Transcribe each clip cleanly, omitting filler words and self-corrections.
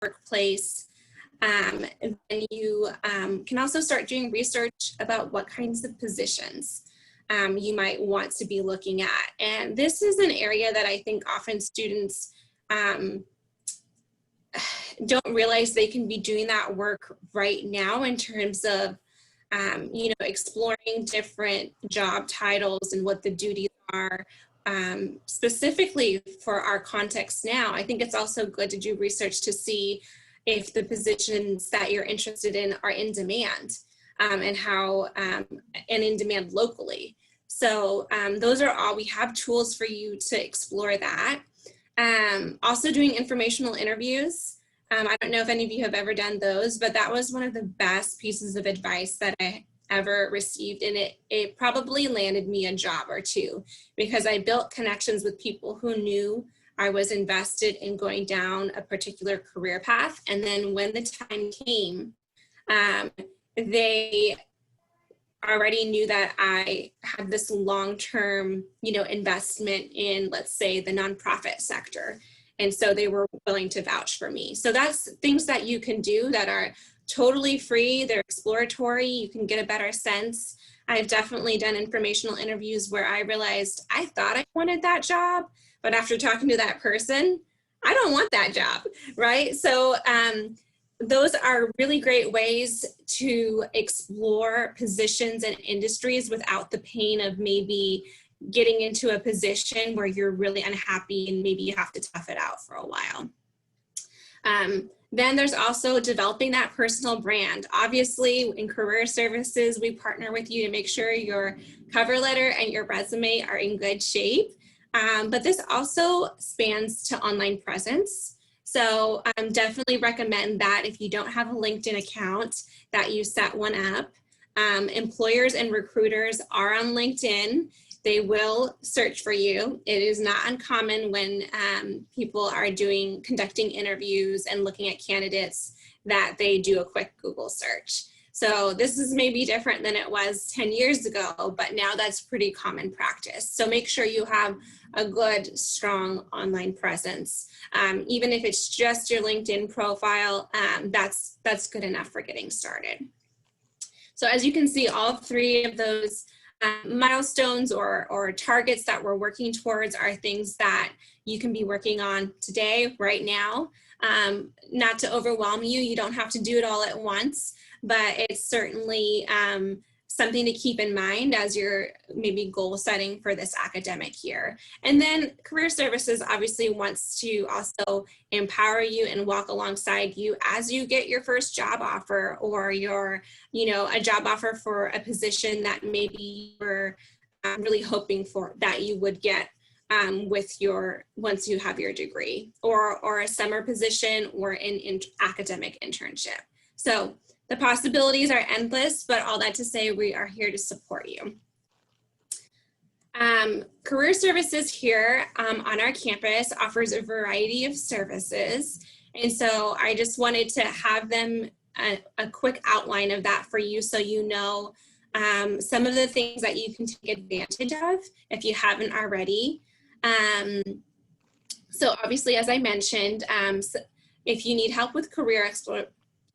workplace, then you can also start doing research about what kinds of positions you might want to be looking at. And this is an area that I think often students don't realize they can be doing that work right now in terms of, you know, exploring different job titles and what the duties are. Specifically for our context now, I think it's also good to do research to see if the positions that you're interested in are in demand and how, and in demand locally. So those are all, we have tools for you to explore that. Also doing informational interviews. I don't know if any of you have ever done those, but that was one of the best pieces of advice that I ever received, and it probably landed me a job or two, because I built connections with people who knew I was invested in going down a particular career path. And then when the time came, they already knew that I had this long-term, you know, investment in, let's say, the nonprofit sector. And so they were willing to vouch for me. So that's things that you can do that are totally free. They're exploratory. You can get a better sense. I've definitely done informational interviews where I realized I thought I wanted that job, but after talking to that person, I don't want that job, right? So those are really great ways to explore positions and industries without the pain of maybe getting into a position where you're really unhappy and maybe you have to tough it out for a while. Then there's also developing that personal brand. Obviously, in career services, we partner with you to make sure your cover letter and your resume are in good shape. But this also spans to online presence. So definitely recommend that if you don't have a LinkedIn account, that you set one up. Employers and recruiters are on LinkedIn. They will search for you. It is not uncommon when people are conducting interviews and looking at candidates that they do a quick Google search. So this is maybe different than it was 10 years ago, but now that's pretty common practice. So make sure you have a good, strong online presence. Even if it's just your LinkedIn profile, that's good enough for getting started. So as you can see, all three of those milestones or targets that we're working towards are things that you can be working on today, right now. Not to overwhelm you, you don't have to do it all at once, but it's certainly something to keep in mind as you're maybe goal setting for this academic year. And then Career Services obviously wants to also empower you and walk alongside you as you get your first job offer, or your, a job offer for a position that maybe you were really hoping for that you would get once you have your degree, or a summer position, or an academic internship. So the possibilities are endless, but all that to say, we are here to support you. Career Services here on our campus offers a variety of services. And so I just wanted to have them a quick outline of that for you, so you know some of the things that you can take advantage of if you haven't already. So obviously, as I mentioned, if you need help with career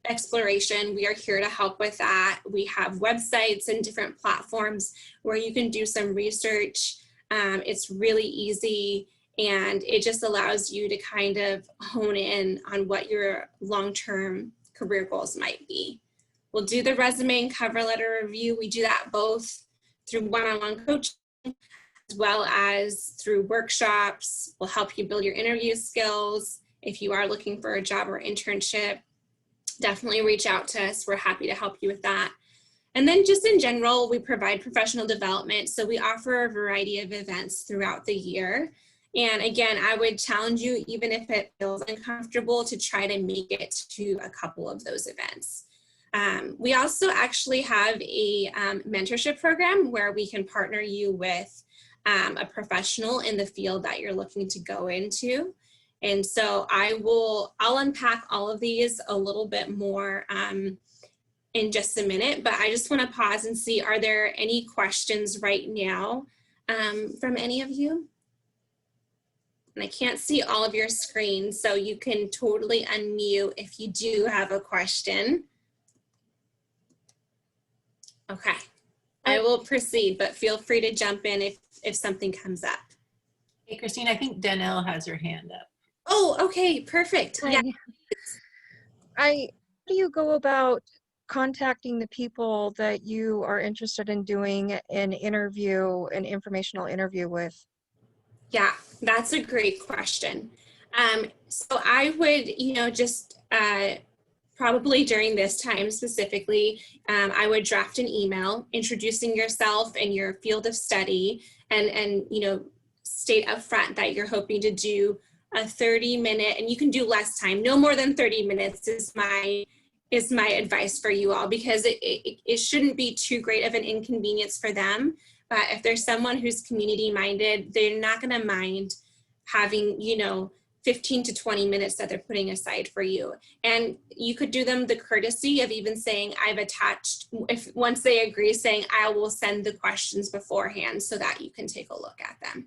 exploration, we are here to help with that. We have websites and different platforms where you can do some research. It's really easy, and it just allows you to kind of hone in on what your long-term career goals might be. We'll do the resume and cover letter review. We do that both through one-on-one coaching as well as through workshops. We'll help you build your interview skills. If you are looking for a job or internship, definitely reach out to us. We're happy to help you with that. And then just in general, we provide professional development. So we offer a variety of events throughout the year. And again, I would challenge you, even if it feels uncomfortable, to try to make it to a couple of those events. We also actually have a mentorship program where we can partner you with a professional in the field that you're looking to go into. And so I'll unpack all of these a little bit more in just a minute, but I just want to pause and see, are there any questions right now from any of you? And I can't see all of your screens, so you can totally unmute if you do have a question. Okay, I will proceed, but feel free to jump in if something comes up. Hey, Kristine, I think Danielle has her hand up. Oh, okay, perfect. Hi. Yeah. How do you go about contacting the people that you are interested in doing an interview, an informational interview with? Yeah, that's a great question. So I would, just probably during this time specifically, I would draft an email introducing yourself and your field of study, and state up front that you're hoping to do a 30-minute, and you can do less time, no more than 30 minutes is my advice for you all, because it shouldn't be too great of an inconvenience for them. But if there's someone who's community minded, they're not going to mind having 15 to 20 minutes that they're putting aside for you. And you could do them the courtesy of even saying, I've attached, once they agree, saying, I will send the questions beforehand so that you can take a look at them.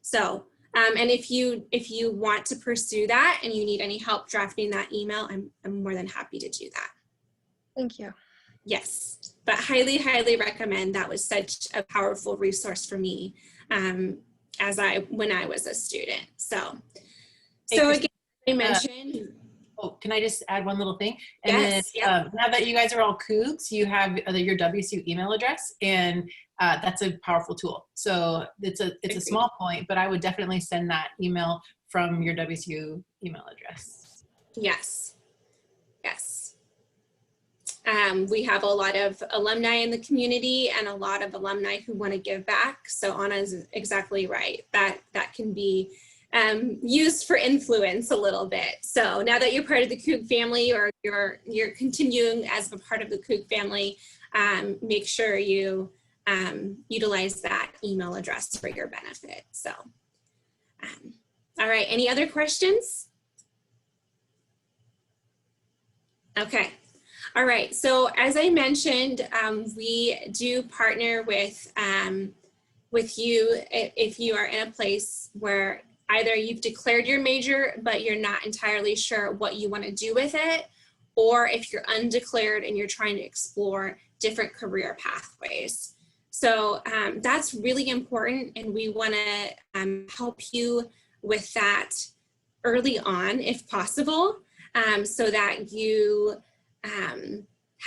So, and if you want to pursue that and you need any help drafting that email, I'm more than happy to do that. Thank you. Yes, but highly, highly recommend. That was such a powerful resource for me when I was a student. So again, I mentioned. Oh, can I just add one little thing? And yes, then now that you guys are all Cougs, you have your WSU email address, and that's a powerful tool. So it's a small point, but I would definitely send that email from your WSU email address. Yes, yes. We have a lot of alumni in the community and a lot of alumni who want to give back. So Anna is exactly right. That can be used for influence a little bit. So now that you're part of the Coug family, or you're continuing as a part of the Coug family, make sure you utilize that email address for your benefit. So, all right, any other questions? Okay. All right, so as I mentioned, we do partner with you if you are in a place where either you've declared your major, but you're not entirely sure what you want to do with it, or if you're undeclared and you're trying to explore different career pathways. So that's really important, and we want to help you with that early on if possible, so that you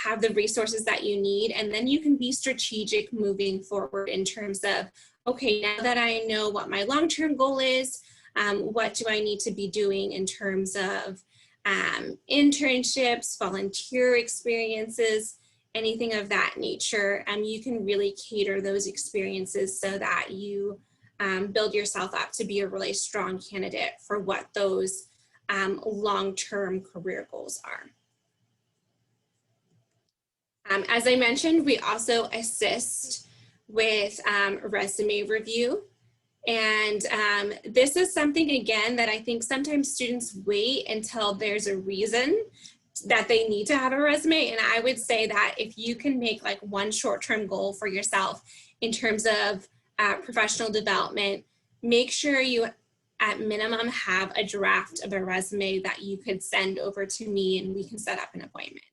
have the resources that you need, and then you can be strategic moving forward in terms of, okay, now that I know what my long-term goal is, what do I need to be doing in terms of internships, volunteer experiences, anything of that nature. You can really cater those experiences so that you build yourself up to be a really strong candidate for what those long-term career goals are. As I mentioned, we also assist with resume review. And this is something, again, that I think sometimes students wait until there's a reason that they need to have a resume. And I would say that if you can make like one short-term goal for yourself in terms of professional development, make sure you at minimum have a draft of a resume that you could send over to me and we can set up an appointment.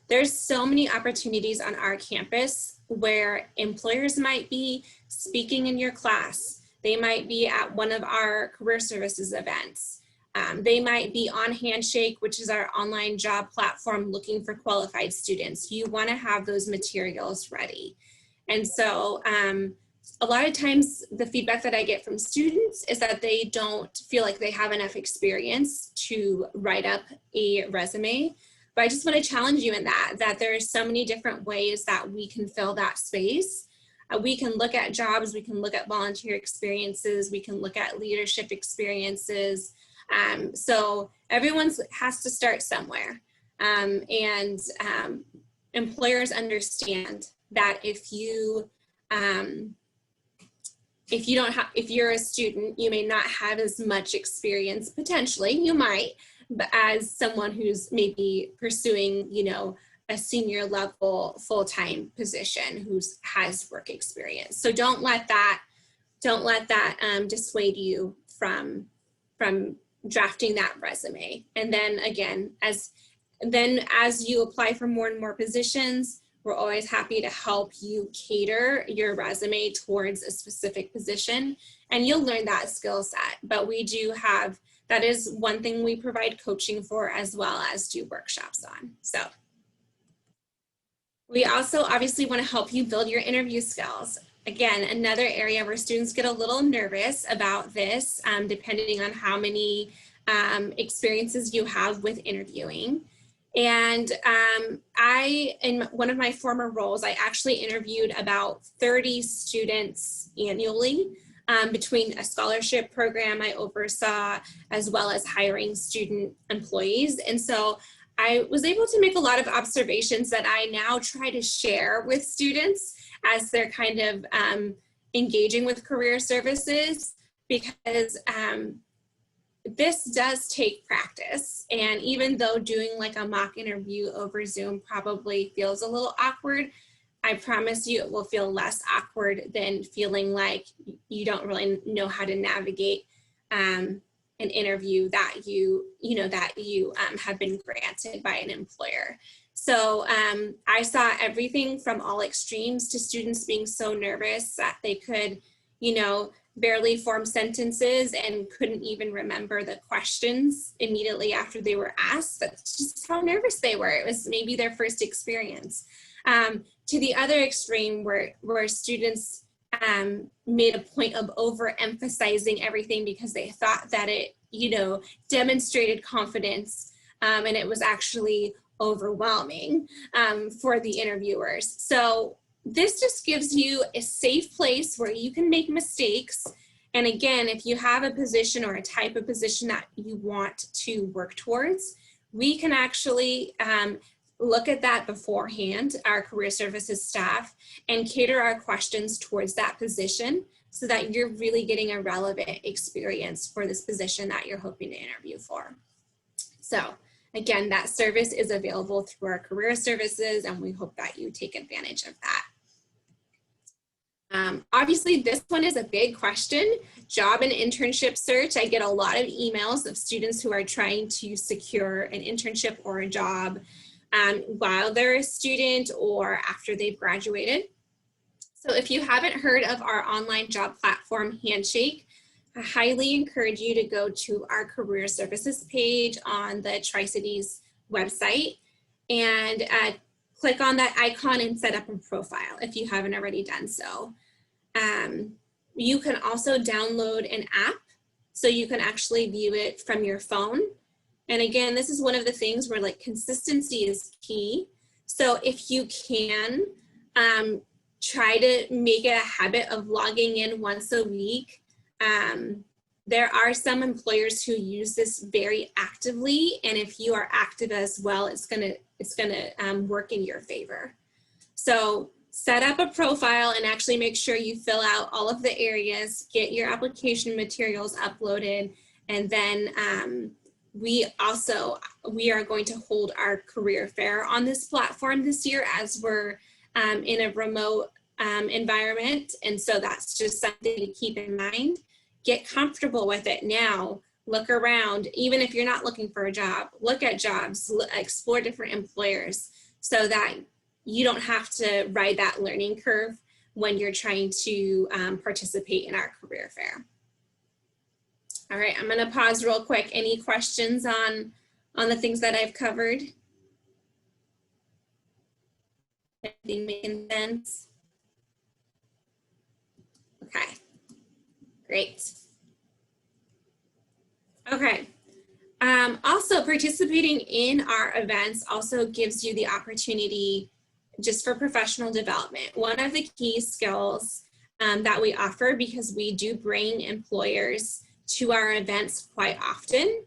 There's so many opportunities on our campus where employers might be speaking in your class. They might be at one of our career services events. They might be on Handshake, which is our online job platform, looking for qualified students. You want to have those materials ready. And so a lot of times the feedback that I get from students is that they don't feel like they have enough experience to write up a resume. But I just want to challenge you in that there are so many different ways that we can fill that space. We can look at jobs, we can look at volunteer experiences, we can look at leadership experiences. So everyone has to start somewhere. Employers understand that if you're a student, you may not have as much experience, potentially, you might, but as someone who's maybe pursuing, a senior level full-time position who has work experience. So don't let that dissuade you from drafting that resume. And then again, as you apply for more and more positions, we're always happy to help you cater your resume towards a specific position, and you'll learn that skill set. But we do have, that is one thing we provide coaching for, as well as do workshops on. So we also obviously want to help you build your interview skills. Again, another area where students get a little nervous about this, depending on how many experiences you have with interviewing. And in one of my former roles, I actually interviewed about 30 students annually, between a scholarship program I oversaw, as well as hiring student employees. And so I was able to make a lot of observations that I now try to share with students as they're kind of engaging with career services, because this does take practice. And even though doing like a mock interview over Zoom probably feels a little awkward, I promise you it will feel less awkward than feeling like you don't really know how to navigate an interview that you have been granted by an employer. So I saw everything from all extremes to students being so nervous that they could, barely form sentences and couldn't even remember the questions immediately after they were asked. That's just how nervous they were. It was maybe their first experience. To the other extreme where students made a point of overemphasizing everything because they thought that it, demonstrated confidence, and it was actually overwhelming for the interviewers. So this just gives you a safe place where you can make mistakes. And again, if you have a position or a type of position that you want to work towards, we can actually look at that beforehand, our career services staff, and cater our questions towards that position so that you're really getting a relevant experience for this position that you're hoping to interview for. So again, that service is available through our career services, and we hope that you take advantage of that. Obviously, this one is a big question. Job and internship search. I get a lot of emails of students who are trying to secure an internship or a job while they're a student or after they've graduated. So if you haven't heard of our online job platform, Handshake, I highly encourage you to go to our career services page on the Tri-Cities website and click on that icon and set up a profile if you haven't already done so. You can also download an app so you can actually view it from your phone. And again, this is one of the things where like consistency is key. So if you can try to make it a habit of logging in once a week. There are some employers who use this very actively, and if you are active as well, it's gonna work in your favor. So set up a profile and actually make sure you fill out all of the areas, get your application materials uploaded, and then we are going to hold our career fair on this platform this year as we're in a remote environment. And so that's just something to keep in mind. Get comfortable with it now. Look around, even if you're not looking for a job, look at jobs, explore different employers so that you don't have to ride that learning curve when you're trying to participate in our career fair. All right, I'm gonna pause real quick. Any questions on the things that I've covered? Anything making sense? Okay, great. Okay, also participating in our events also gives you the opportunity just for professional development. One of the key skills that we offer, because we do bring employers to our events quite often,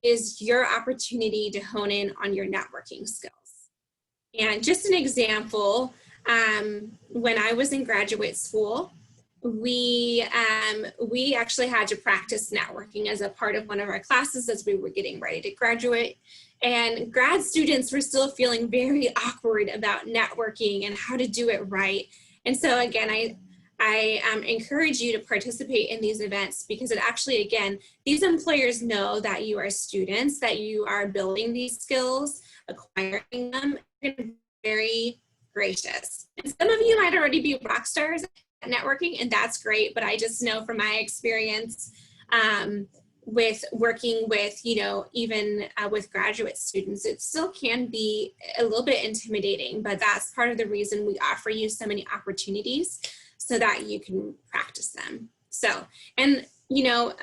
is your opportunity to hone in on your networking skills. And just an example, when I was in graduate school, we actually had to practice networking as a part of one of our classes as we were getting ready to graduate. And grad students were still feeling very awkward about networking and how to do it right. And so again, I encourage you to participate in these events because it actually, again, these employers know that you are students, that you are building these skills, acquiring them, and very gracious. And some of you might already be rock stars at networking, and that's great, but I just know from my experience with working with, you know, even with graduate students, it still can be a little bit intimidating, but that's part of the reason we offer you so many opportunities so that you can practice them. So, and you know,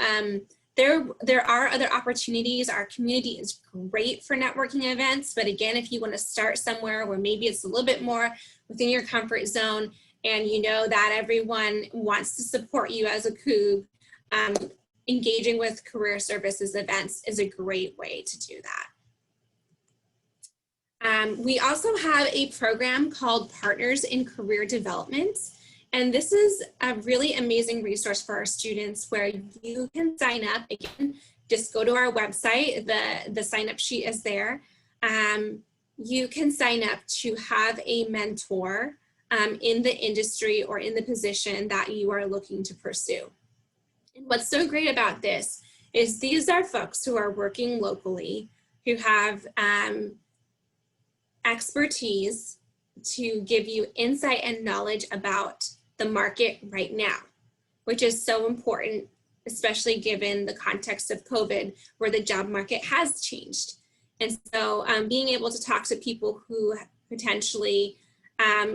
there are other opportunities. Our community is great for networking events, but again, if you want to start somewhere where maybe it's a little bit more within your comfort zone, and you know that everyone wants to support you as a COOG, engaging with career services events is a great way to do that. We also have a program called Partners in Career Development. And this is a really amazing resource for our students where you can sign up. Again, just go to our website, the sign up sheet is there. You can sign up to have a mentor in the industry or in the position that you are looking to pursue. And what's so great about this is these are folks who are working locally, who have expertise to give you insight and knowledge about the market right now, which is so important, especially given the context of COVID, where the job market has changed. And so being able to talk to people who potentially,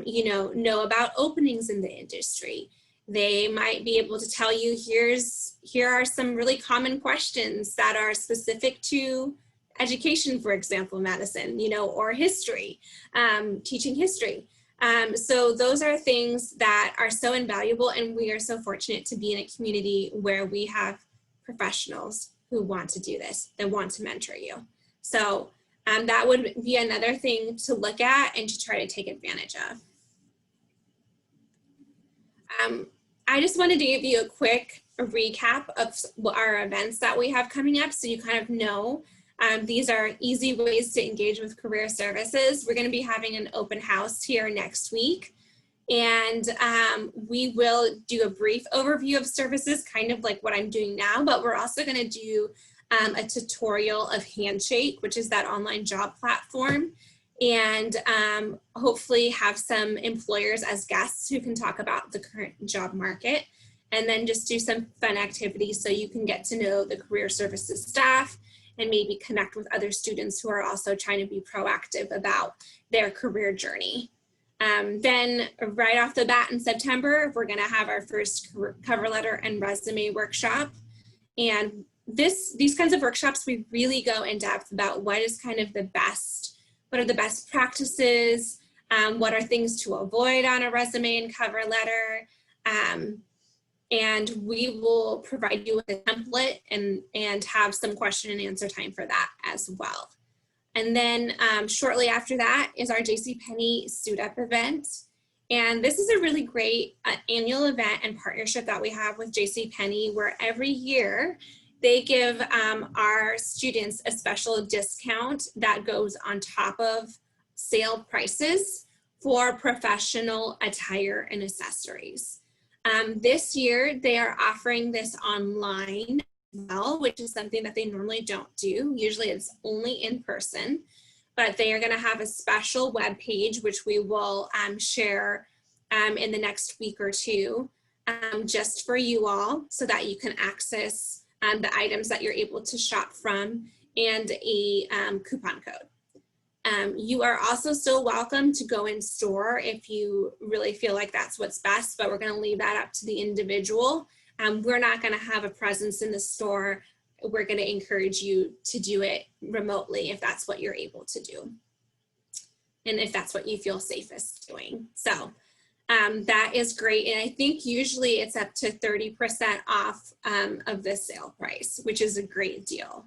you know about openings in the industry, they might be able to tell you, here are some really common questions that are specific to education, for example, Madison, you know, or history, teaching history. So those are things that are so invaluable, and we are so fortunate to be in a community where we have professionals who want to do this, that want to mentor you. So that would be another thing to look at and to try to take advantage of. I just wanted to give you a quick recap of our events that we have coming up so you kind of know. These are easy ways to engage with career services. We're going to be having an open house here next week, and we will do a brief overview of services, kind of like what I'm doing now, but we're also going to do a tutorial of Handshake, which is that online job platform, and hopefully have some employers as guests who can talk about the current job market, and then just do some fun activities so you can get to know the career services staff and maybe connect with other students who are also trying to be proactive about their career journey. Then right off the bat in September, we're gonna have our first cover letter and resume workshop. And these kinds of workshops, we really go in depth about what is kind of the best, what are the best practices, what are things to avoid on a resume and cover letter. And we will provide you with a template and have some question and answer time for that as well. And then shortly after that is our JCPenney Suit Up event. And this is a really great annual event and partnership that we have with JCPenney, where every year they give our students a special discount that goes on top of sale prices for professional attire and accessories. This year, they are offering this online as well, which is something that they normally don't do. Usually it's only in person, but they are going to have a special web page, which we will share in the next week or two, just for you all, so that you can access the items that you're able to shop from and a coupon code. You are also still welcome to go in store if you really feel like that's what's best, but we're going to leave that up to the individual. We're not going to have a presence in the store. We're going to encourage you to do it remotely if that's what you're able to do, and if that's what you feel safest doing. So that is great. And I think usually it's up to 30% off of the sale price, which is a great deal.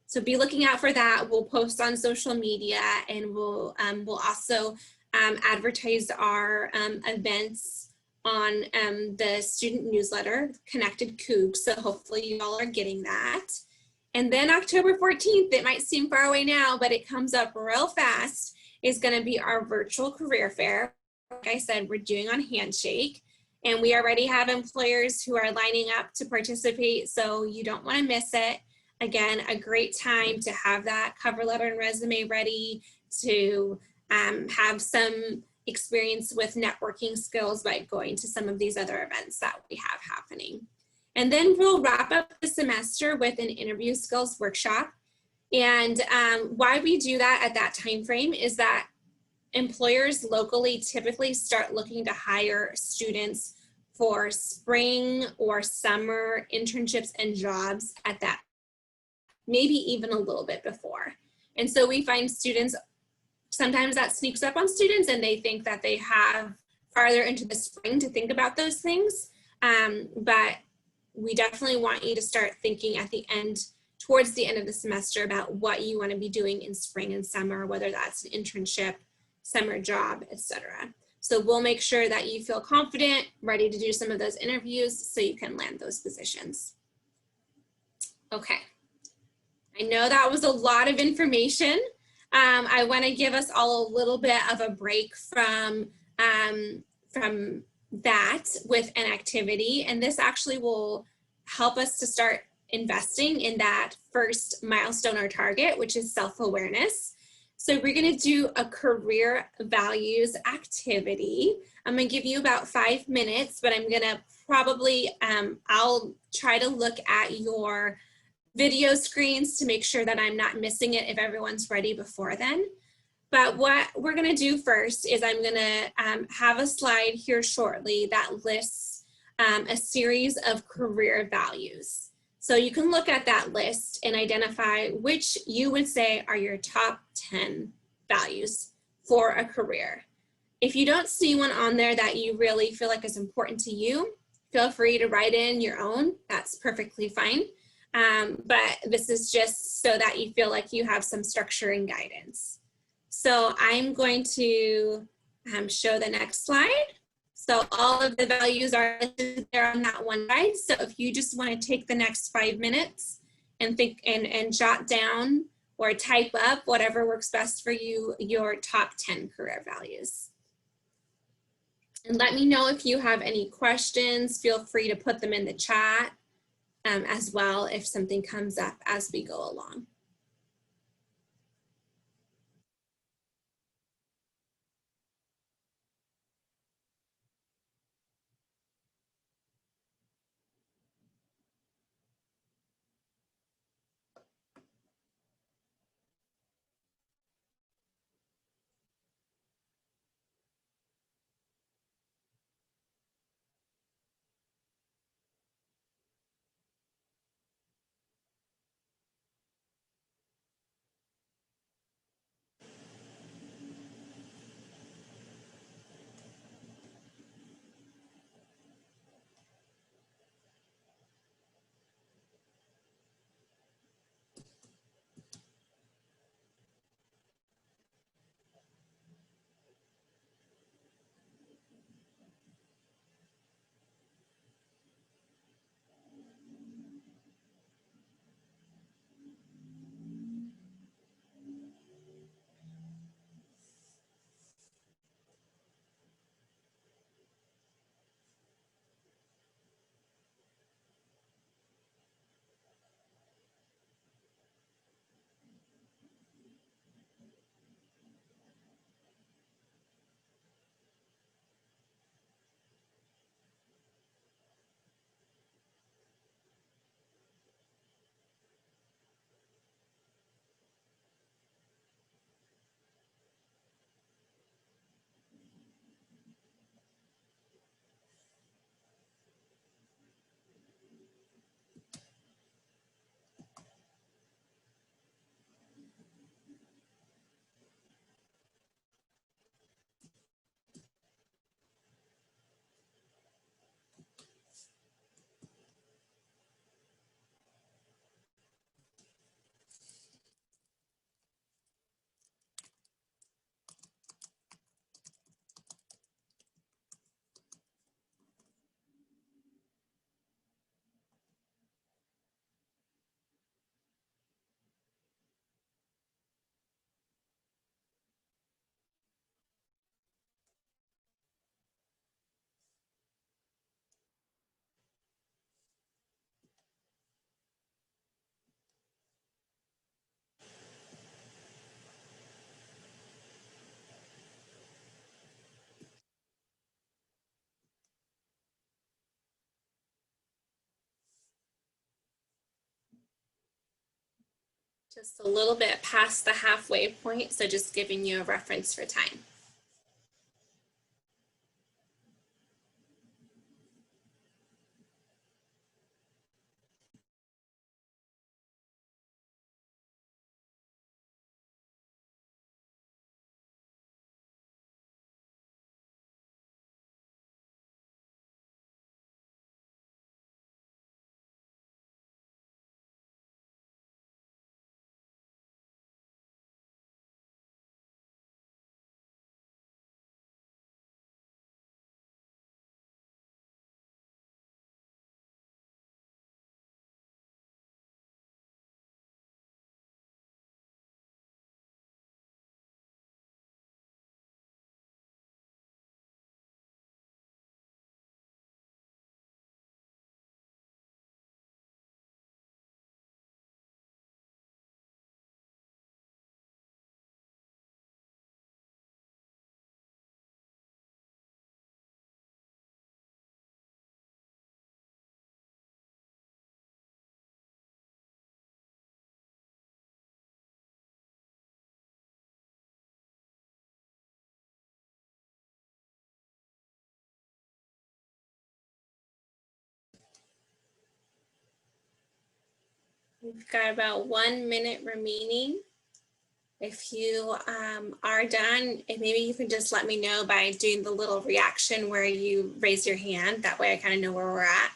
So be looking out for that. We'll post on social media, and we'll also advertise our events on the student newsletter, Connected COOG. So hopefully you all are getting that. And then October 14th, it might seem far away now, but it comes up real fast, is going to be our virtual career fair. Like I said, we're doing on Handshake. And we already have employers who are lining up to participate, so you don't want to miss it. Again, a great time to have that cover letter and resume ready, to have some experience with networking skills by going to some of these other events that we have happening. And then we'll wrap up the semester with an interview skills workshop. And why we do that at that time frame is that employers locally typically start looking to hire students for spring or summer internships and jobs at that, maybe even a little bit before. And so we find students, sometimes that sneaks up on students and they think that they have farther into the spring to think about those things. But we definitely want you to start thinking at the end, towards the end of the semester, about what you want to be doing in spring and summer, whether that's an internship, summer job, etc. So we'll make sure that you feel confident, ready to do some of those interviews so you can land those positions. Okay, I know that was a lot of information. I want to give us all a little bit of a break from that with an activity, and this actually will help us to start investing in that first milestone or target, which is self-awareness. So we're going to do a career values activity. I'm going to give you about 5 minutes, but I'm going to probably, I'll try to look at your video screens to make sure that I'm not missing it if everyone's ready before then. But what we're going to do first is I'm going to have a slide here shortly that lists a series of career values. So you can look at that list and identify which you would say are your top 10 values for a career. If you don't see one on there that you really feel like is important to you, feel free to write in your own. That's perfectly fine. But this is just so that you feel like you have some structure and guidance. So I'm going to show the next slide. So all of the values are listed there on that one slide. So if you just want to take the next 5 minutes and think and jot down or type up whatever works best for you, your top 10 career values. And let me know if you have any questions. Feel free to put them in the chat as well if something comes up as we go along. Just a little bit past the halfway point, so just giving you a reference for time. We've got about 1 minute remaining. If you are done, and maybe you can just let me know by doing the little reaction where you raise your hand. That way I kind of know where we're at.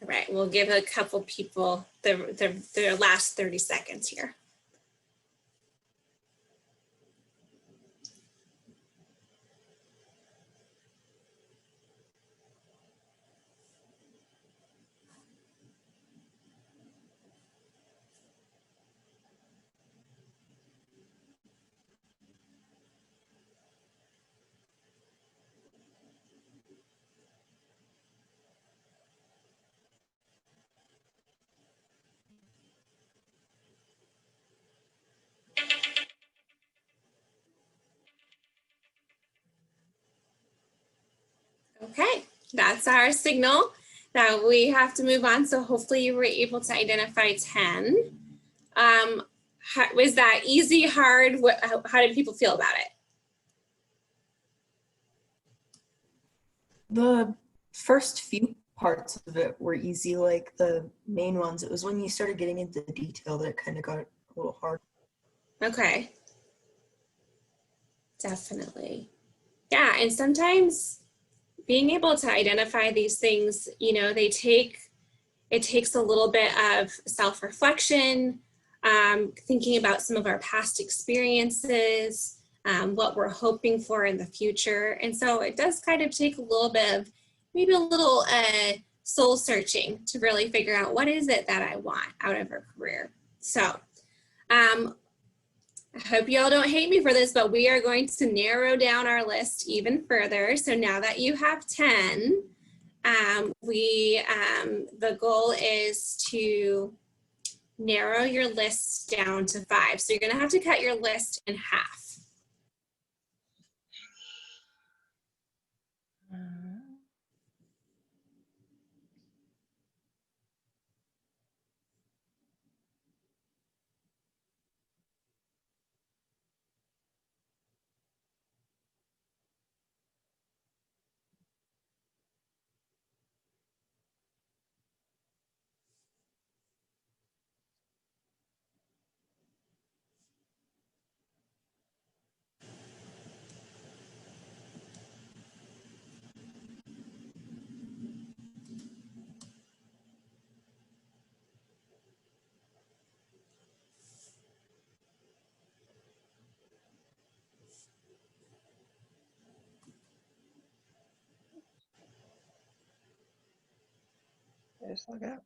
All right, we'll give a couple people their last 30 seconds here. Okay, that's our signal that we have to move on. So hopefully you were able to identify 10. Was that easy, hard? How did people feel about it? The first few parts of it were easy, like the main ones. It was when you started getting into the detail that it kind of got a little hard. Okay. Definitely. Yeah, and sometimes being able to identify these things, you know, it takes a little bit of self-reflection, thinking about some of our past experiences, what we're hoping for in the future. And so it does kind of take a little bit of, maybe a little soul searching to really figure out what is it that I want out of a career. So I hope y'all don't hate me for this, but we are going to narrow down our list even further. So now that you have 10, the goal is to narrow your list down to 5. So you're going to have to cut your list in half. Just look up.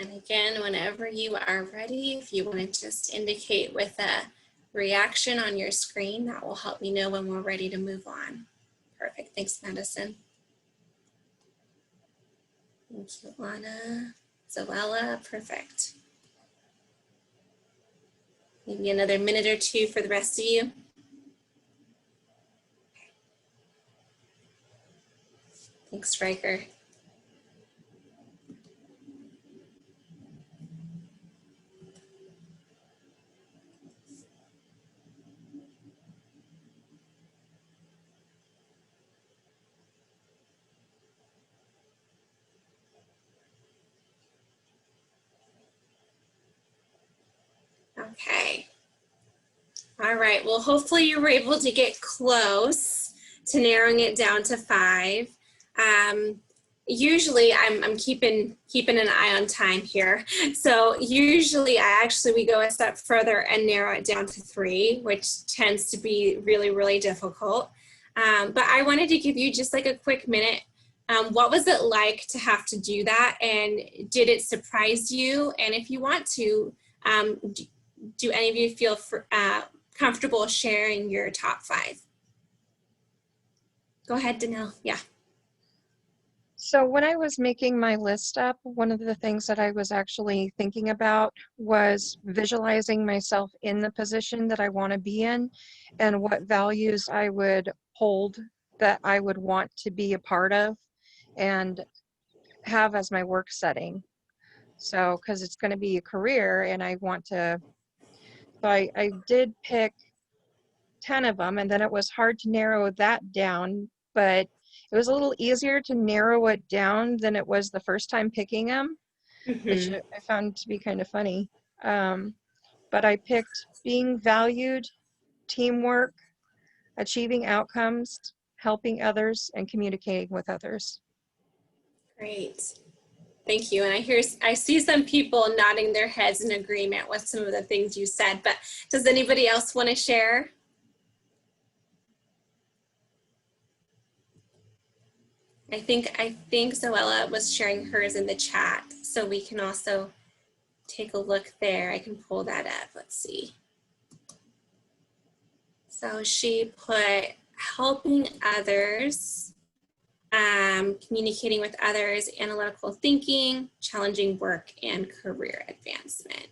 And again, whenever you are ready, if you want to just indicate with a reaction on your screen. That will help me know when we're ready to move on. Perfect. Thanks, Madison. Thank you, Anna. Zoella, perfect. Maybe another minute or two for the rest of you. Thanks, Riker. Okay. All right. Well, hopefully you were able to get close to narrowing it down to 5. Usually I'm keeping an eye on time here. So usually we go a step further and narrow it down to 3, which tends to be really, really difficult. But I wanted to give you just like a quick minute. What was it like to have to do that? And did it surprise you? And if you want to, do any of you feel comfortable sharing your top 5? Go ahead, Danelle. Yeah. So when I was making my list up, one of the things that I was actually thinking about was visualizing myself in the position that I want to be in and what values I would hold that I would want to be a part of and have as my work setting. So, because it's going to be a career and I want to, so I did pick 10 of them, and then it was hard to narrow that down, but it was a little easier to narrow it down than it was the first time picking them, which I found to be kind of funny. But I picked being valued, teamwork, achieving outcomes, helping others, and communicating with others. Great. Thank you. And I see some people nodding their heads in agreement with some of the things you said, but does anybody else want to share? I think Zoella was sharing hers in the chat, so we can also take a look there. I can pull that up. Let's see. So she put helping others, communicating with others, analytical thinking, challenging work, and career advancement.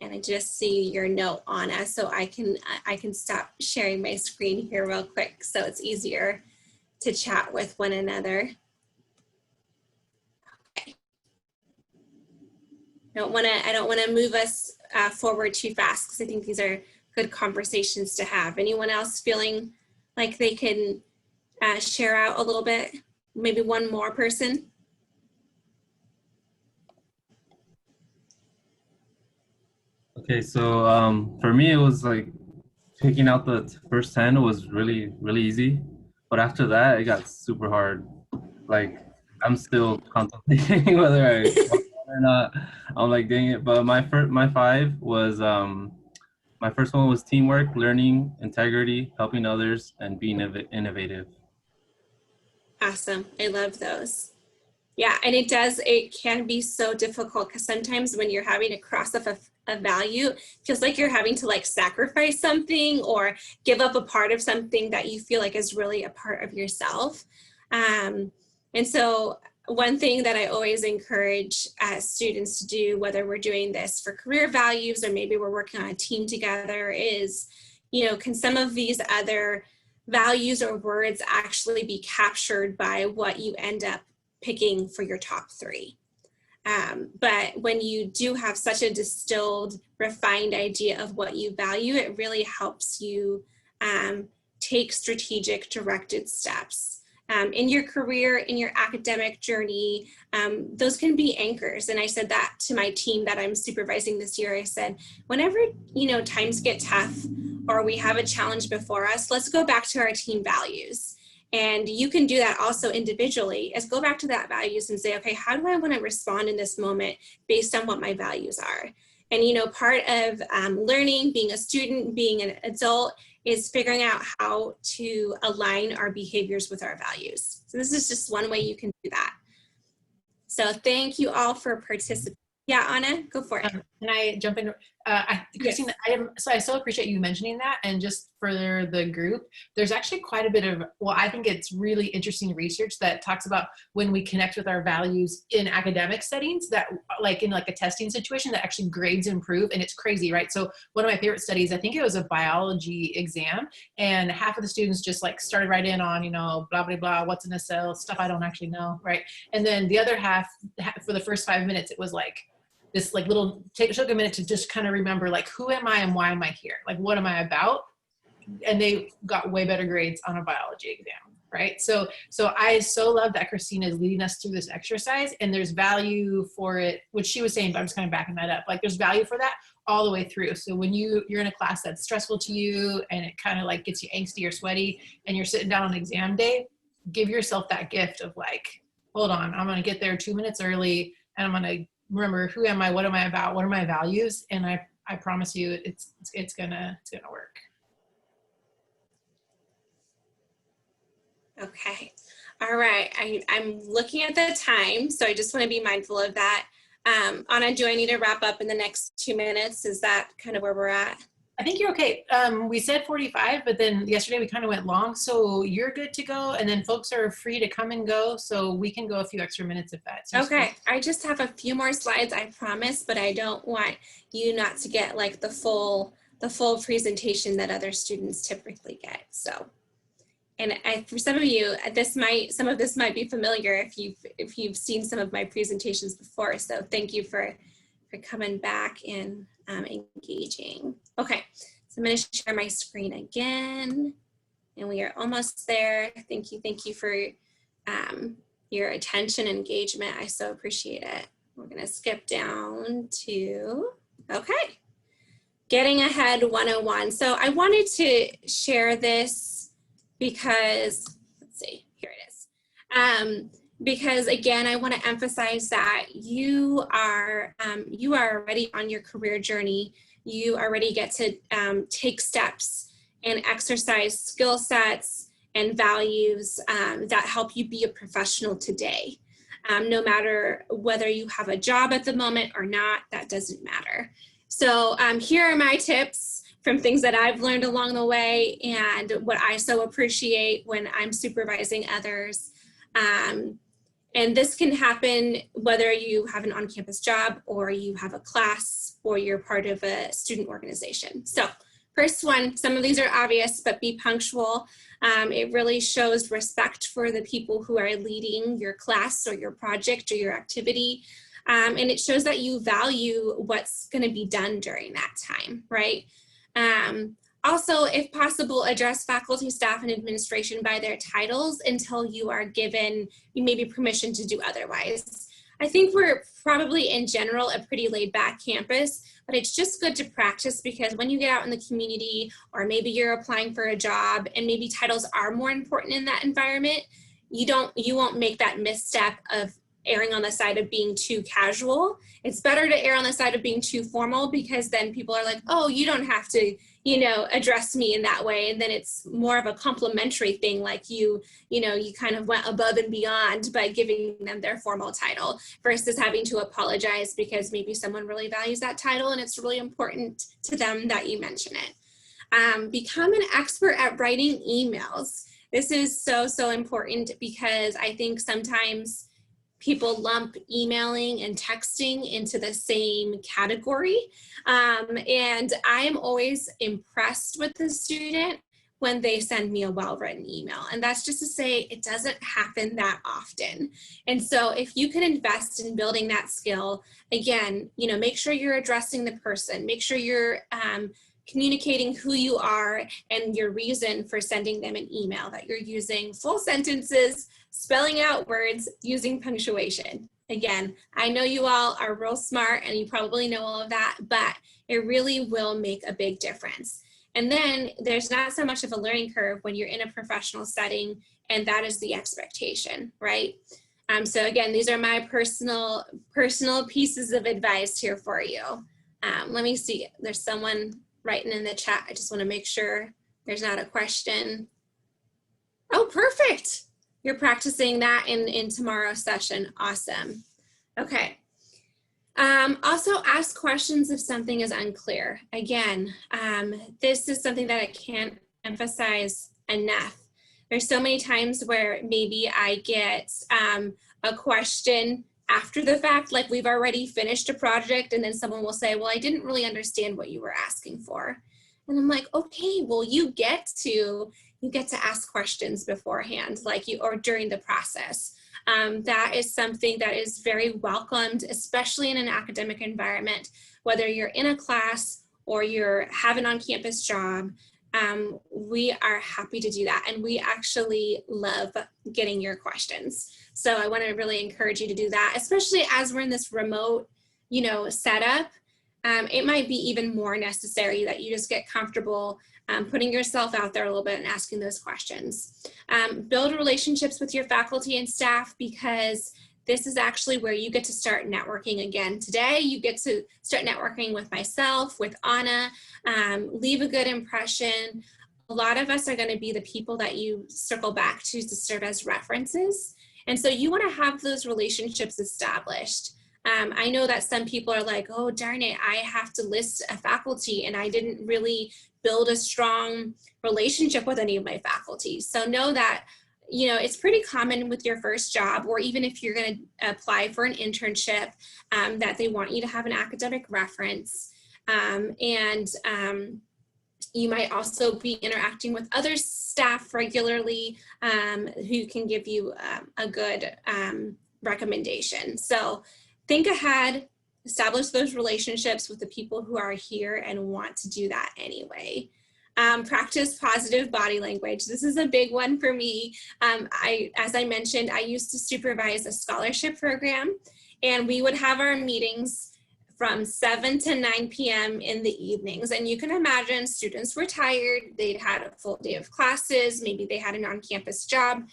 And I just see your note, Anna, so I can stop sharing my screen here real quick so it's easier to chat with one another. Okay. I don't want to move us forward too fast because I think these are good conversations to have. Anyone else feeling like they can share out a little bit? Maybe one more person? Okay, so for me, it was like picking out the first 10 was really, really easy. But after that, it got super hard. Like, I'm still contemplating whether I want it or not. I'm like, dang it. But my 5 was, my first one was teamwork, learning, integrity, helping others, and being innovative. Awesome. I love those. Yeah, and it can be so difficult because sometimes when you're having to cross off a value, it feels like you're having to like sacrifice something or give up a part of something that you feel like is really a part of yourself. And so one thing that I always encourage students to do, whether we're doing this for career values or maybe we're working on a team together, is, can some of these other values or words actually be captured by what you end up picking for your top 3. But when you do have such a distilled, refined idea of what you value, it really helps you take strategic, directed steps. In your career, in your academic journey, those can be anchors. And I said that to my team that I'm supervising this year. I said, whenever, times get tough or we have a challenge before us, let's go back to our team values. And you can do that also individually, is go back to that values and say, okay, how do I want to respond in this moment based on what my values are? And, part of learning, being a student, being an adult, is figuring out how to align our behaviors with our values. So this is just one way you can do that. So thank you all for participating. Yeah, Anna, go for it. Can I jump in? Kristine, I so appreciate you mentioning that. And just for the group, there's actually quite a bit of, well, I think it's really interesting research that talks about when we connect with our values in academic settings, that like in like a testing situation, that actually grades improve. And it's crazy, right? So one of my favorite studies, I think it was a biology exam, and half of the students just like started right in on, you know, blah, blah, blah, what's in a cell, stuff I don't actually know, right? And then the other half, for the first 5 minutes, it was like, this like little, took a minute to just kind of remember, like, who am I and why am I here? Like, what am I about? And they got way better grades on a biology exam, right? So I so love that Kristine is leading us through this exercise, and there's value for it, which she was saying, but I'm just kind of backing that up. Like, there's value for that all the way through. So when you're in a class that's stressful to you and it kind of like gets you angsty or sweaty and you're sitting down on exam day, give yourself that gift of like, hold on, I'm going to get there 2 minutes early, and I'm going to remember, who am I? What am I about? What are my values? And I promise you, it's gonna work. Okay. All right. I'm looking at the time, so I just want to be mindful of that. Anna, do I need to wrap up in the next 2 minutes? Is that kind of where we're at? I think you're okay. We said 45, but then yesterday we kind of went long, so you're good to go. And then folks are free to come and go, so we can go a few extra minutes if that's useful. Okay. I just have a few more slides, I promise, but I don't want you not to get like the full presentation that other students typically get. So, and for some of you, some of this might be familiar if you've seen some of my presentations before. So thank you for coming back and engaging. Okay, so I'm going to share my screen again, and we are almost there. Thank you for your attention and engagement. I so appreciate it. We're going to skip down to, okay, Getting Ahead 101. So I wanted to share this because, let's see, here it is. Because again, I want to emphasize that you are already on your career journey. You already get to take steps and exercise skill sets and values that help you be a professional today. No matter whether you have a job at the moment or not, that doesn't matter. So here are my tips from things that I've learned along the way and what I so appreciate when I'm supervising others. And this can happen whether you have an on-campus job or you have a class or you're part of a student organization. So first one, some of these are obvious, but be punctual. It really shows respect for the people who are leading your class or your project or your activity. And it shows that you value what's going to be done during that time, right? Also, if possible, address faculty, staff, and administration by their titles until you are given maybe permission to do otherwise. I think we're probably in general a pretty laid back campus, but it's just good to practice because when you get out in the community or maybe you're applying for a job and maybe titles are more important in that environment, you won't make that misstep of erring on the side of being too casual. It's better to err on the side of being too formal because then people are like, oh, you don't have to, address me in that way. And then it's more of a complimentary thing, like you kind of went above and beyond by giving them their formal title versus having to apologize because maybe someone really values that title and it's really important to them that you mention it. Become an expert at writing emails. This is so important because I think sometimes people lump emailing and texting into the same category. And I'm always impressed with the student when they send me a well-written email. And that's just to say it doesn't happen that often. And so if you can invest in building that skill, again, make sure you're addressing the person, make sure you're communicating who you are and your reason for sending them an email, that you're using full sentences, spelling out words, using punctuation. Again, I know you all are real smart and you probably know all of that, but it really will make a big difference. And then there's not so much of a learning curve when you're in a professional setting, and that is the expectation, right? So again, these are my personal pieces of advice here for you. Let me see, there's someone writing in the chat. I just want to make sure there's not a question. Oh, perfect. You're practicing that in tomorrow's session. Awesome. Okay. Also ask questions if something is unclear. Again, this is something that I can't emphasize enough. There's so many times where maybe I get a question after the fact, like we've already finished a project, and then someone will say, well, I didn't really understand what you were asking for. And I'm like, okay, well, you get to ask questions beforehand, like or during the process. That is something that is very welcomed, especially in an academic environment, whether you're in a class or you're have an on-campus job. We are happy to do that, and we actually love getting your questions. So I want to really encourage you to do that, especially as we're in this remote, setup. It might be even more necessary that you just get comfortable putting yourself out there a little bit and asking those questions. Build relationships with your faculty and staff, because this is actually where you get to start networking again. Today, you get to start networking with myself, with Anna, leave a good impression. A lot of us are going to be the people that you circle back to serve as references. And so you want to have those relationships established. I know that some people are like, oh, darn it, I have to list a faculty and I didn't really build a strong relationship with any of my faculty. So know that, it's pretty common with your first job, or even if you're going to apply for an internship, that they want you to have an academic reference. You might also be interacting with other staff regularly who can give you a good recommendation. So think ahead, establish those relationships with the people who are here and want to do that anyway. Practice positive body language. This is a big one for me. As I mentioned, I used to supervise a scholarship program, and we would have our meetings from 7 to 9 p.m. in the evenings. And you can imagine students were tired. They'd had a full day of classes. Maybe they had an on-campus job.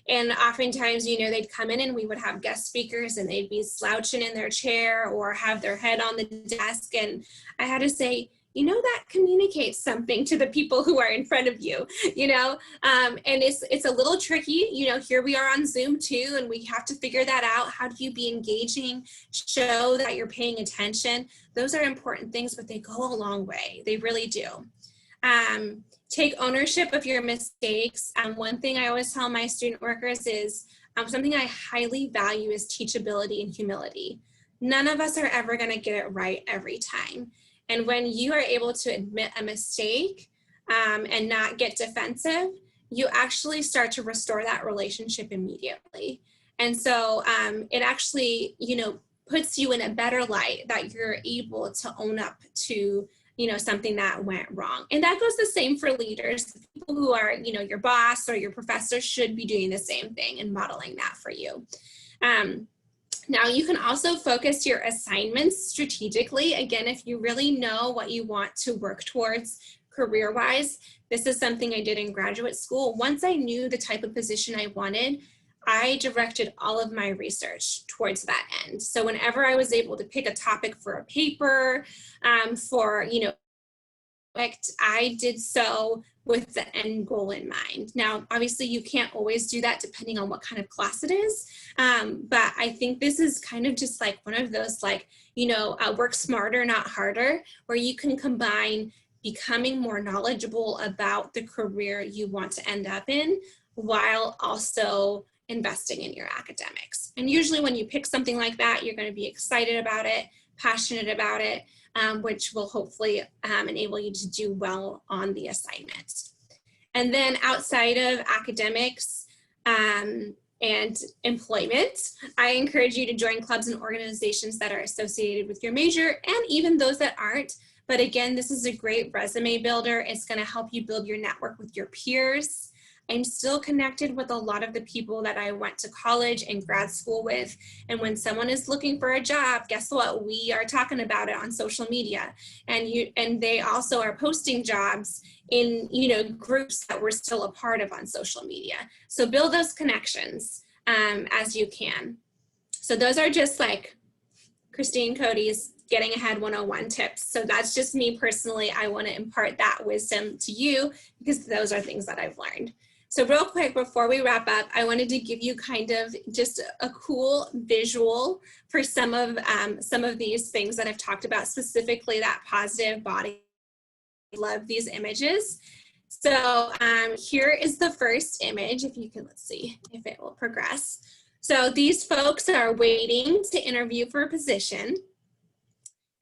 And oftentimes, they'd come in and we would have guest speakers, and they'd be slouching in their chair or have their head on the desk. And I had to say, that communicates something to the people who are in front of you, and it's a little tricky, here we are on Zoom too, and we have to figure that out. How do you be engaging, show that you're paying attention? Those are important things, but they go a long way. They really do. Take ownership of your mistakes. One thing I always tell my student workers is something I highly value is teachability and humility. None of us are ever going to get it right every time. And when you are able to admit a mistake and not get defensive, you actually start to restore that relationship immediately. And so it actually, puts you in a better light that you're able to own up to, something that went wrong. And that goes the same for leaders. The people who are, your boss or your professor should be doing the same thing and modeling that for you. Now you can also focus your assignments strategically. Again, if you really know what you want to work towards career-wise, this is something I did in graduate school. Once I knew the type of position I wanted, I directed all of my research towards that end. So whenever I was able to pick a topic for a paper, I did so with the end goal in mind. Now, obviously you can't always do that depending on what kind of class it is. But I think this is kind of just like one of those work smarter, not harder, where you can combine becoming more knowledgeable about the career you want to end up in while also investing in your academics. And usually when you pick something like that, you're going to be excited about it, passionate about it, which will hopefully enable you to do well on the assignment. And then outside of academics and employment, I encourage you to join clubs and organizations that are associated with your major, and even those that aren't. But again, this is a great resume builder. It's going to help you build your network with your peers. I'm still connected with a lot of the people that I went to college and grad school with. And when someone is looking for a job, guess what? We are talking about it on social media. And they also are posting jobs in groups that we're still a part of on social media. So build those connections as you can. So those are just like Kristine Cody's Getting Ahead 101 tips. So that's just me personally. I want to impart that wisdom to you because those are things that I've learned. So real quick, before we wrap up, I wanted to give you kind of just a cool visual for some of these things that I've talked about, specifically that positive body. I love these images. So here is the first image, if you can, let's see if it will progress. So these folks are waiting to interview for a position.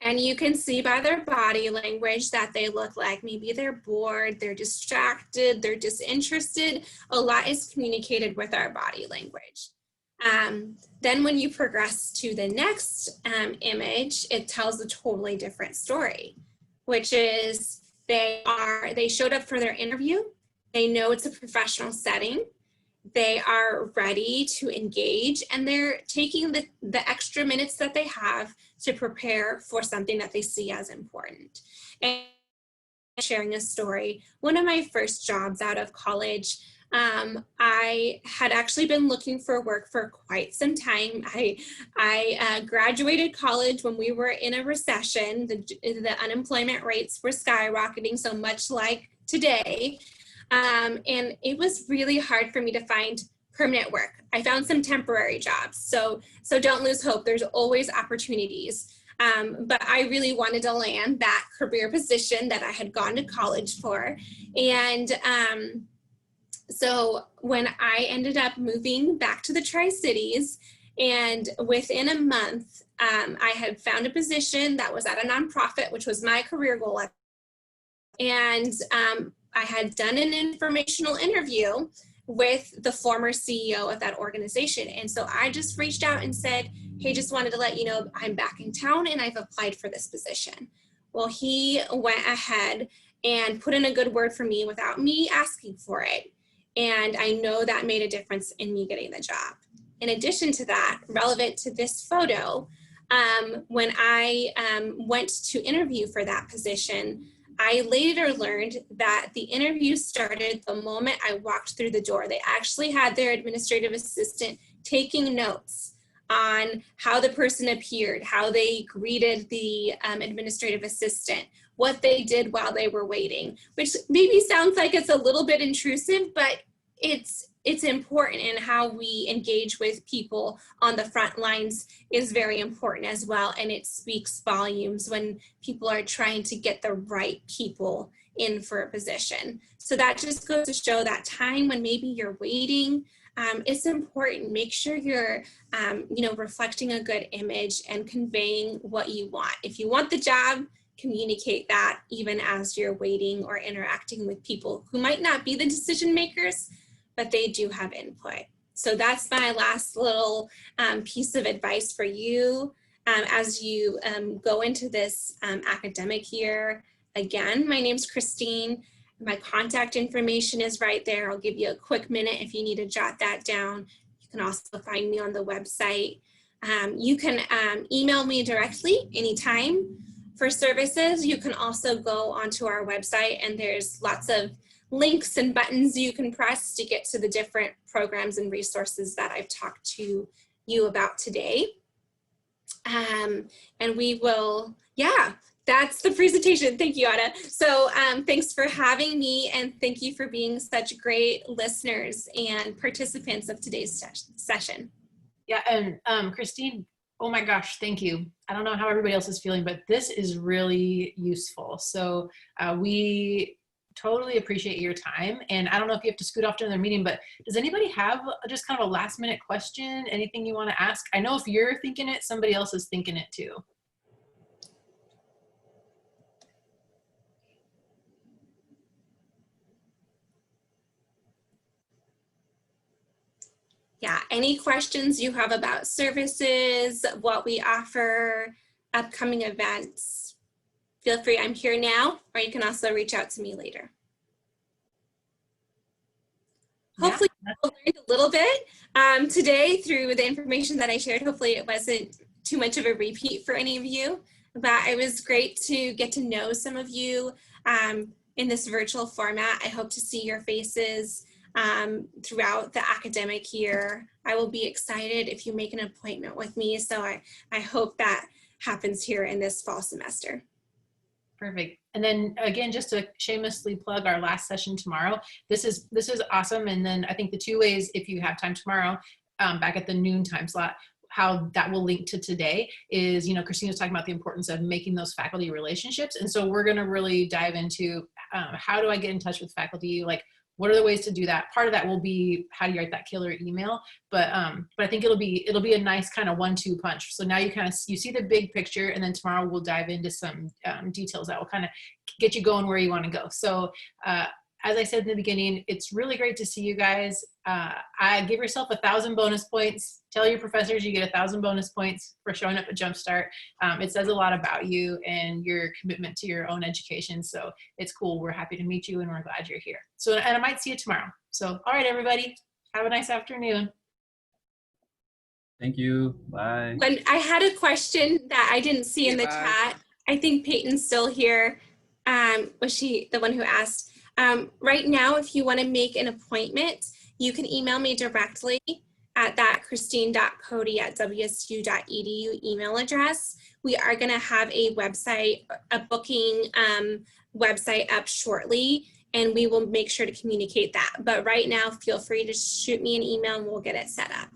And you can see by their body language that they look like maybe they're bored, they're distracted, they're disinterested. A lot is communicated with our body language. Then when you progress to the next image, it tells a totally different story, which is they showed up for their interview. They know it's a professional setting. They are ready to engage, and they're taking the extra minutes that they have to prepare for something that they see as important. And sharing a story, one of my first jobs out of college, I had actually been looking for work for quite some time. I graduated college when we were in a recession. The unemployment rates were skyrocketing, so much like today. And it was really hard for me to find permanent work. I found some temporary jobs. So don't lose hope. There's always opportunities. But I really wanted to land that career position that I had gone to college for. And so when I ended up moving back to the Tri-Cities, and within a month, I had found a position that was at a nonprofit, which was my career goal. And I had done an informational interview with the former CEO of that organization. And so I just reached out and said, hey, just wanted to let you know I'm back in town and I've applied for this position. Well, he went ahead and put in a good word for me without me asking for it. And I know that made a difference in me getting the job. In addition to that, relevant to this photo, when I went to interview for that position, I later learned that the interview started the moment I walked through the door. They actually had their administrative assistant taking notes on how the person appeared, how they greeted the administrative assistant, what they did while they were waiting, which maybe sounds like it's a little bit intrusive, but it's important, and how we engage with people on the front lines is very important as well. And it speaks volumes when people are trying to get the right people in for a position. So that just goes to show that time when maybe you're waiting, it's important. Make sure you're, reflecting a good image and conveying what you want. If you want the job, communicate that even as you're waiting or interacting with people who might not be the decision makers, but they do have input. So that's my last little piece of advice for you as you go into this academic year. Again, my name's Kristine. My contact information is right there. I'll give you a quick minute if you need to jot that down. You can also find me on the website. You can email me directly anytime for services. You can also go onto our website, and there's lots of links and buttons you can press to get to the different programs and resources that I've talked to you about today. And we will, that's the presentation. Thank you, Ada. So thanks for having me, and thank you for being such great listeners and participants of today's session. Yeah, and Kristine, oh my gosh, thank you. I don't know how everybody else is feeling, but this is really useful. So we totally appreciate your time. And I don't know if you have to scoot off to another meeting, but does anybody have just kind of a last minute question, anything you want to ask? I know if you're thinking it, somebody else is thinking it too. Yeah, any questions you have about services, what we offer, upcoming events, feel free. I'm here now, or you can also reach out to me later. Hopefully you learned a little bit today through the information that I shared. Hopefully it wasn't too much of a repeat for any of you, but it was great to get to know some of you in this virtual format. I hope to see your faces throughout the academic year. I will be excited if you make an appointment with me. So I hope that happens here in this fall semester. Perfect. And then again, just to shamelessly plug our last session tomorrow, this is awesome. And then I think the 2 ways, if you have time tomorrow, back at the noon time slot, how that will link to today is, Kristine was talking about the importance of making those faculty relationships. And so we're going to really dive into how do I get in touch with faculty? Like, what are the ways to do that? Part of that will be how do you write that killer email, but I think it'll be a nice kind of 1-2 punch. So now you see the big picture, and then tomorrow we'll dive into some details that will kind of get you going where you want to go. So as I said in the beginning, it's really great to see you guys. I give yourself 1,000 bonus points. Tell your professors you get 1,000 bonus points for showing up at Jump Start. It says a lot about you and your commitment to your own education. So it's cool. We're happy to meet you, and we're glad you're here. So, and I might see you tomorrow. So, all right, everybody, have a nice afternoon. Thank you. Bye. When I had a question that I didn't see in the chat, I think Peyton's still here. Was she the one who asked? Right now, if you want to make an appointment, you can email me directly at that kristine.cody@wsu.edu email address. We are going to have a booking website up shortly, and we will make sure to communicate that. But right now, feel free to shoot me an email and we'll get it set up.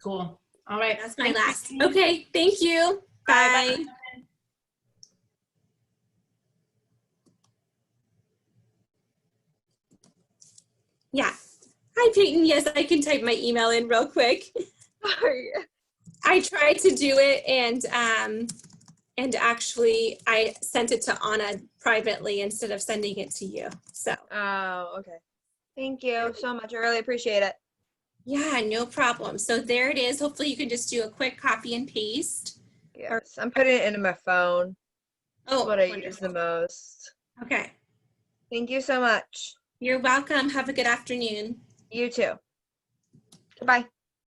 Cool. All right. That's my last. Okay. Thank you. Bye. Bye. Yeah. Hi, Peyton. Yes, I can type my email in real quick. I tried to do it, and actually I sent it to Anna privately instead of sending it to you. So. Oh, okay. Thank you so much. I really appreciate it. Yeah, no problem. So there it is. Hopefully you can just do a quick copy and paste. Yes, I'm putting it into my phone. That's Oh, what I wonderful. use the most. Okay. Thank you so much. You're welcome. Have a good afternoon. You too. Bye.